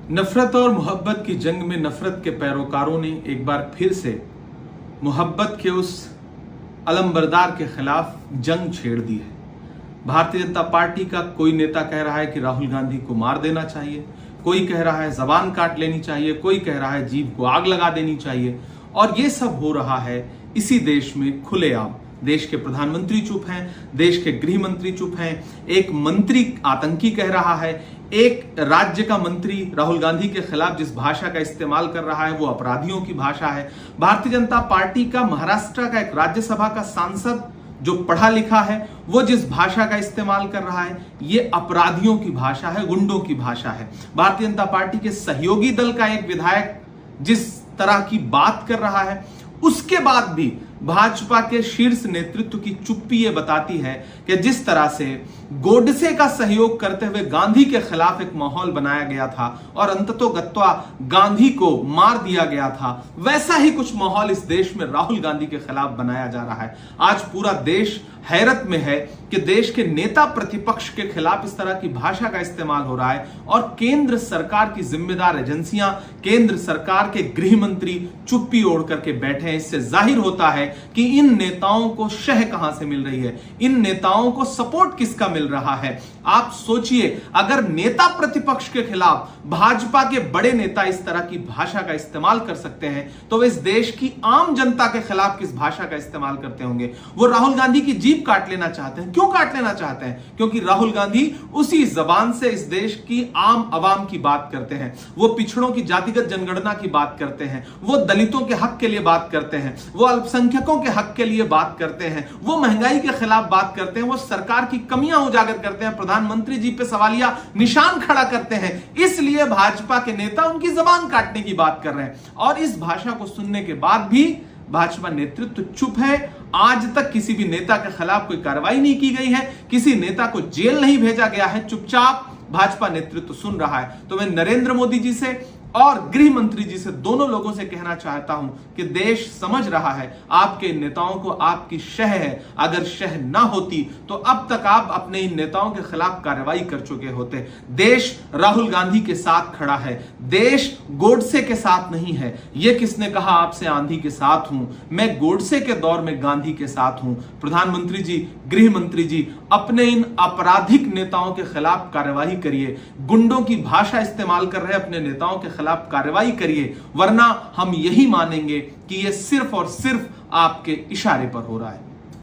नफरत और मोहब्बत की जंग में नफरत के पैरोकारों ने एक बार फिर से मोहब्बत के उस अलमबरदार के खिलाफ जंग छेड़ दी है। भारतीय जनता पार्टी का कोई नेता कह रहा है कि राहुल गांधी को मार देना चाहिए, कोई कह रहा है जबान काट लेनी चाहिए, कोई कह रहा है जीभ को आग लगा देनी चाहिए। और ये सब हो रहा है इसी देश में खुलेआम। देश के प्रधानमंत्री चुप हैं, देश के गृह मंत्री चुप हैं, एक मंत्री आतंकी कह रहा है, एक राज्य का मंत्री राहुल गांधी के खिलाफ जिस भाषा का इस्तेमाल कर रहा है वो अपराधियों की भाषा है। भारतीय जनता पार्टी का महाराष्ट्र का एक राज्यसभा का सांसद जो पढ़ा लिखा है वो जिस भाषा का इस्तेमाल कर रहा है ये अपराधियों की भाषा है, गुंडों की भाषा है। भारतीय जनता पार्टी के सहयोगी दल का एक विधायक जिस तरह की बात कर रहा है उसके बाद भी भाजपा के शीर्ष नेतृत्व की चुप्पी ये बताती है कि जिस तरह से गोडसे का सहयोग करते हुए गांधी के खिलाफ एक माहौल बनाया गया था और अंततोगत्वा गांधी को मार दिया गया था, वैसा ही कुछ माहौल इस देश में राहुल गांधी के खिलाफ बनाया जा रहा है। आज पूरा देश हैरत में है कि देश के नेता प्रतिपक्ष के खिलाफ इस तरह की भाषा का इस्तेमाल हो रहा है और केंद्र सरकार की जिम्मेदार एजेंसियां, केंद्र सरकार के गृह मंत्री चुप्पी ओढ़ करके बैठे हैं। इससे जाहिर होता है कि इन नेताओं को शह कहां से मिल रही है, इन नेताओं को सपोर्ट किसका मिल रहा है। आप सोचिए, अगर नेता प्रतिपक्ष के खिलाफ भाजपा के बड़े नेता इस तरह की भाषा का इस्तेमाल कर सकते हैं तो इस देश की आम जनता के खिलाफ किस भाषा का इस्तेमाल करते होंगे। वो राहुल गांधी की जीभ काट लेना चाहते हैं। क्यों काट लेना चाहते हैं? क्योंकि राहुल गांधी उसी जबान से इस देश की आम आवाम की बात करते हैं, वो पिछड़ों की जातिगत जनगणना की बात करते हैं, वो दलितों के हक के लिए बात करते हैं, वो अल्पसंख्यकों के हक के लिए बात करते हैं, वो महंगाई के खिलाफ बात करते हैं, वो सरकार की कमियां उजागर करते हैं, प्रधानमंत्री जी पे सवालिया निशान खड़ा करते हैं। इसलिए भाजपा के नेता उनकी जबान काटने की बात कर रहे हैं और इस भाषा को सुनने के बाद भी भाजपा नेतृत्व चुप है। आज तक किसी भी नेता के खिलाफ कोई कार्रवाई नहीं की गई है, किसी नेता को जेल नहीं भेजा गया है, चुपचाप भाजपा नेतृत्व सुन रहा है। तो मैं नरेंद्र मोदी जी से और गृह मंत्री जी से, दोनों लोगों से कहना चाहता हूं कि देश समझ रहा है आपके नेताओं को आपकी शह है। अगर शह ना होती तो अब तक आप अपने इन नेताओं के खिलाफ कार्रवाई कर चुके होते। देश राहुल गांधी के साथ खड़ा है, देश गोडसे के साथ नहीं है। यह किसने कहा आपसे आंधी के साथ हूं? मैं गोडसे के दौर में गांधी के साथ हूं। प्रधानमंत्री जी, गृह मंत्री जी, अपने इन आपराधिक नेताओं के खिलाफ कार्रवाई करिए। गुंडों की भाषा इस्तेमाल कर रहे अपने नेताओं के खिलाफ कार्रवाई करिए, वरना हम यही मानेंगे कि यह सिर्फ और सिर्फ आपके इशारे पर हो रहा है।